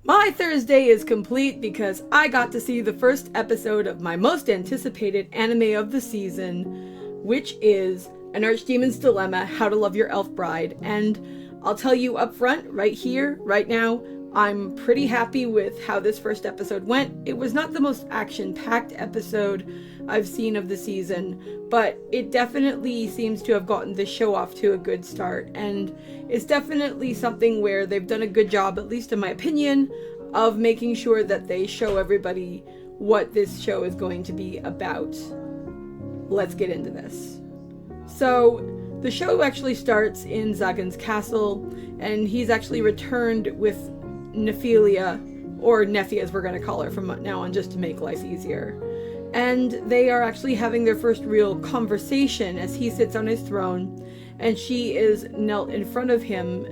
My Thursday is complete because I got to see the first episode of my most anticipated anime of the season, which is An Archdemon's Dilemma: How to Love Your Elf Bride. And I'll tell you up front, right here, right now, I'm pretty happy with how this first episode went. It was not the most action-packed episode I've seen of the season, but it definitely seems to have gotten the show off to a good start, and it's definitely something where they've done a good job, at least in my opinion, of making sure that they show everybody what this show is going to be about. Let's get into this. So, the show actually starts in Zagan's castle, and he's actually returned with Nephilia, or Nephi as we're going to call her from now on, just to make life easier. And they are actually having their first real conversation as he sits on his throne, and she is knelt in front of him,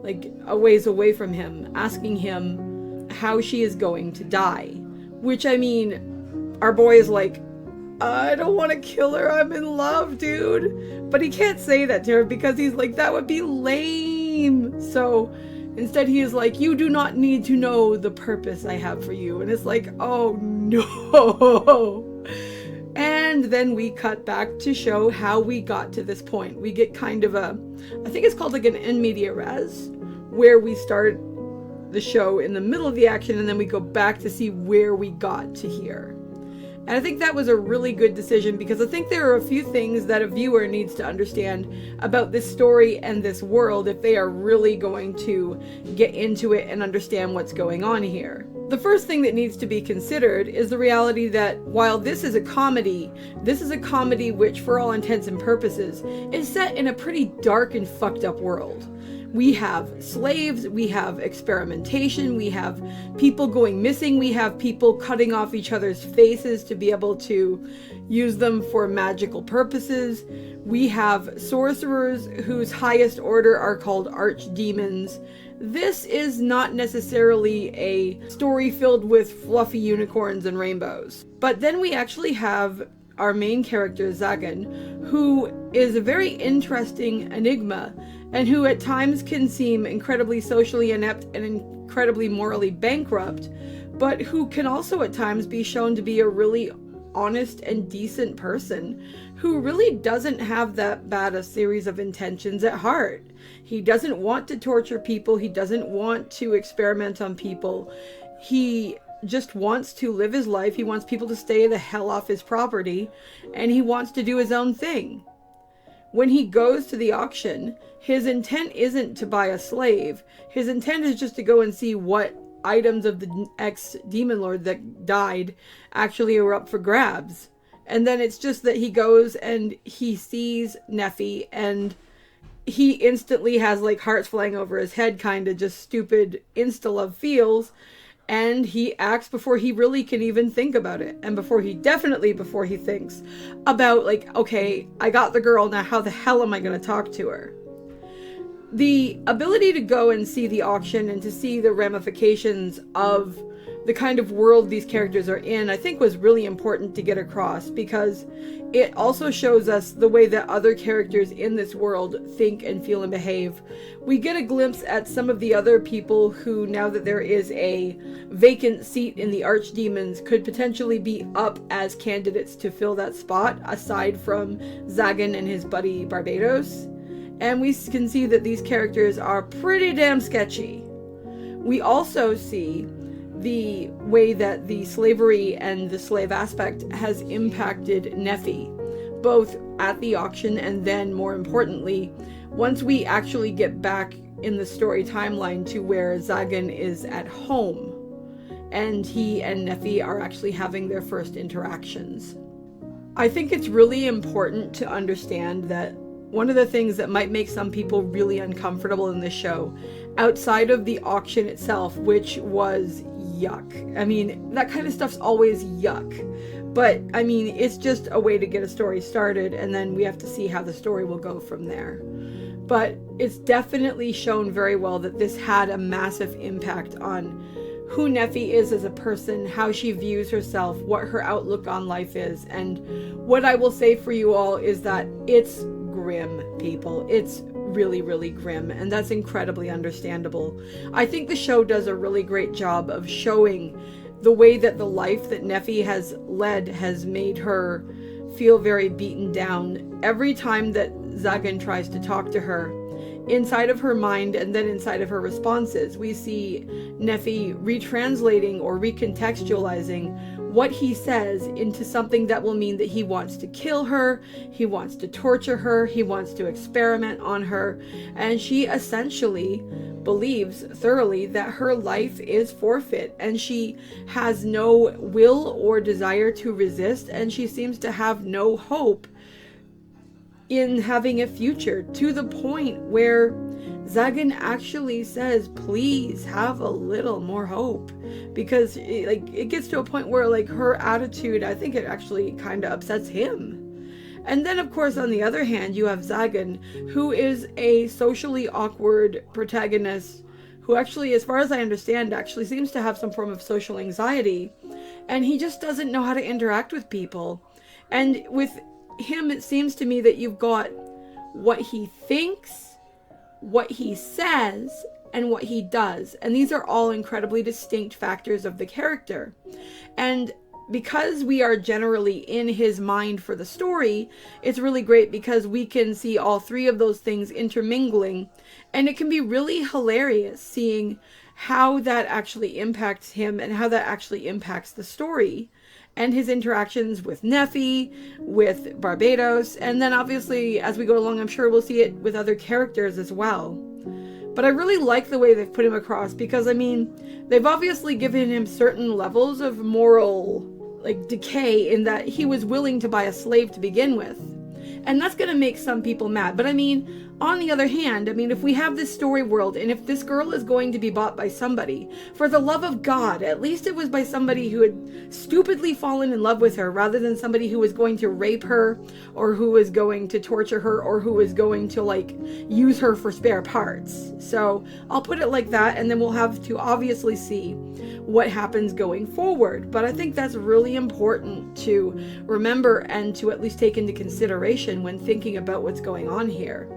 like a ways away from him, asking him how she is going to die. Which, I mean, our boy is like, I don't want to kill her, I'm in love, dude. But he can't say that to her because he's like, that would be lame. So instead he is like, you do not need to know the purpose I have for you. And it's like, oh no. And then we cut back to show how we got to this point. We get kind of a, I think it's called like an in media res, where we start the show in the middle of the action and then we go back to see where we got to here. And I think that was a really good decision because I think there are a few things that a viewer needs to understand about this story and this world if they are really going to get into it and understand what's going on here. The first thing that needs to be considered is the reality that while this is a comedy which for all intents and purposes is set in a pretty dark and fucked up world. We have slaves, we have experimentation, we have people going missing, we have people cutting off each other's faces to be able to use them for magical purposes. We have sorcerers whose highest order are called archdemons. This is not necessarily a story filled with fluffy unicorns and rainbows. But then we actually have our main character, Zagan, who is a very interesting enigma and who at times can seem incredibly socially inept and incredibly morally bankrupt, but who can also at times be shown to be a really honest and decent person who really doesn't have that bad a series of intentions at heart. He doesn't want to torture people, he doesn't want to experiment on people, he just wants to live his life, he wants people to stay the hell off his property, and he wants to do his own thing. When he goes to the auction, his intent isn't to buy a slave. His intent is just to go and see what items of the ex-demon lord that died actually are up for grabs. And then it's just that he goes and he sees Nephi and he instantly has like hearts flying over his head, kind of just stupid insta-love feels. And he acts before he really can even think about it. And before he thinks about like, okay, I got the girl, now how the hell am I going to talk to her? The ability to go and see the auction and to see the ramifications of the kind of world these characters are in, I think was really important to get across because it also shows us the way that other characters in this world think and feel and behave. We get a glimpse at some of the other people who, now that there is a vacant seat in the Archdemons, could potentially be up as candidates to fill that spot, aside from Zagan and his buddy Barbados. And we can see that these characters are pretty damn sketchy. We also see the way that the slavery and the slave aspect has impacted Nephi, both at the auction and then, more importantly, once we actually get back in the story timeline to where Zagan is at home and he and Nephi are actually having their first interactions. I think it's really important to understand that one of the things that might make some people really uncomfortable in this show, outside of the auction itself, which was yuck. I mean, that kind of stuff's always yuck. But, I mean, it's just a way to get a story started, and then we have to see how the story will go from there. But it's definitely shown very well that this had a massive impact on who Nephi is as a person, how she views herself, what her outlook on life is. And what I will say for you all is that it's grim, people. It's really, really grim, and that's incredibly understandable. I think the show does a really great job of showing the way that the life that Neffy has led has made her feel very beaten down. Every time that Zagan tries to talk to her, inside of her mind and then inside of her responses, we see Neffy retranslating or recontextualizing what he says into something that will mean that he wants to kill her, he wants to torture her, he wants to experiment on her, and she essentially believes thoroughly that her life is forfeit, and she has no will or desire to resist, and she seems to have no hope in having a future, to the point where Zagan actually says, please have a little more hope, because it gets to a point where her attitude, I think it actually kind of upsets him. And then of course on the other hand you have Zagan, who is a socially awkward protagonist who actually, as far as I understand, actually seems to have some form of social anxiety, and he just doesn't know how to interact with people. And with him, it seems to me that you've got what he thinks, what he says, and what he does. And these are all incredibly distinct factors of the character. And because we are generally in his mind for the story, it's really great because we can see all three of those things intermingling. And it can be really hilarious seeing how that actually impacts him and how that actually impacts the story. And his interactions with Neffy, with Barbados, and then obviously as we go along, I'm sure we'll see it with other characters as well. But I really like the way they've put him across, because I mean, they've obviously given him certain levels of moral decay in that he was willing to buy a slave to begin with. And that's going to make some people mad. But I mean, on the other hand, I mean, if we have this story world, and if this girl is going to be bought by somebody, for the love of God, at least it was by somebody who had stupidly fallen in love with her, rather than somebody who was going to rape her, or who was going to torture her, or who was going to use her for spare parts. So I'll put it like that, and then we'll have to obviously see what happens going forward. But I think that's really important to remember and to at least take into consideration when thinking about what's going on here.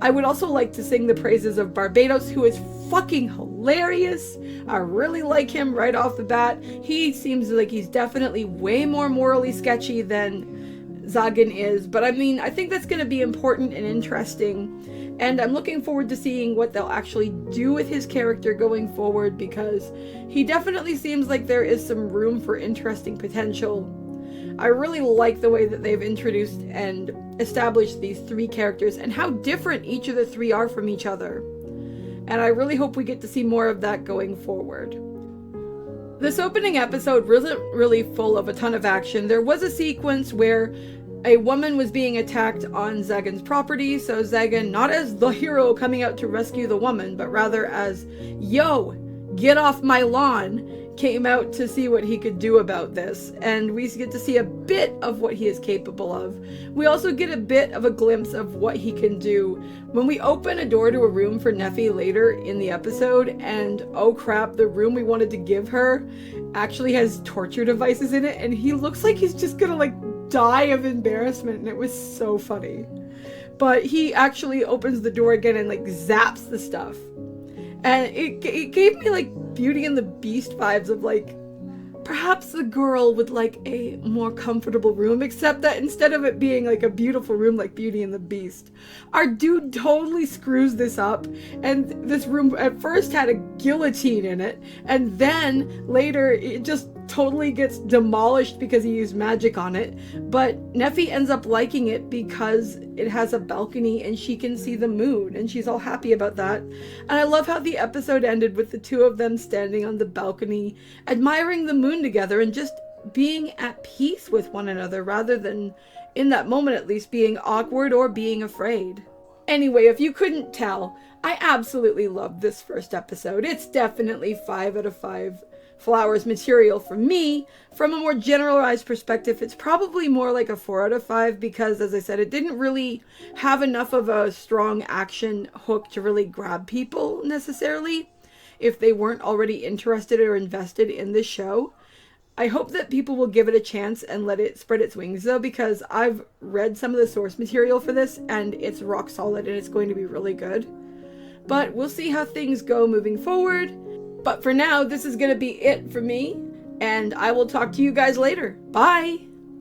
I would also like to sing the praises of Barbados, who is fucking hilarious. I really like him right off the bat. He seems like he's definitely way more morally sketchy than Zagan is. But I mean, I think that's going to be important and interesting. And I'm looking forward to seeing what they'll actually do with his character going forward, because he definitely seems like there is some room for interesting potential. I really like the way that they've introduced and established these three characters and how different each of the three are from each other. And I really hope we get to see more of that going forward. This opening episode wasn't really full of a ton of action. There was a sequence where a woman was being attacked on Zagan's property, so Zagan, not as the hero coming out to rescue the woman, but rather as, yo, get off my lawn, came out to see what he could do about this. And we get to see a bit of what he is capable of. We also get a bit of a glimpse of what he can do when we open a door to a room for Neffy later in the episode, and oh crap, the room we wanted to give her actually has torture devices in it, and he looks like he's just gonna die of embarrassment, and it was so funny. But he actually opens the door again and zaps the stuff. And it gave me Beauty and the Beast vibes of perhaps the girl would like a more comfortable room, except that instead of it being a beautiful room like Beauty and the Beast, our dude totally screws this up. And this room at first had a guillotine in it, and then later it just totally gets demolished because he used magic on it. But Neffy ends up liking it because it has a balcony and she can see the moon, and she's all happy about that. And I love how the episode ended with the two of them standing on the balcony admiring the moon together and just being at peace with one another, rather than, in that moment at least, being awkward or being afraid. Anyway, if you couldn't tell, I absolutely loved this first episode. It's definitely 5 out of 5 flowers material for me. From a more generalized perspective, it's probably more like a 4 out of 5, because, as I said, it didn't really have enough of a strong action hook to really grab people necessarily if they weren't already interested or invested in this show. I hope that people will give it a chance and let it spread its wings, though, because I've read some of the source material for this, and it's rock solid, and it's going to be really good. But we'll see how things go moving forward. But for now, this is going to be it for me, and I will talk to you guys later. Bye!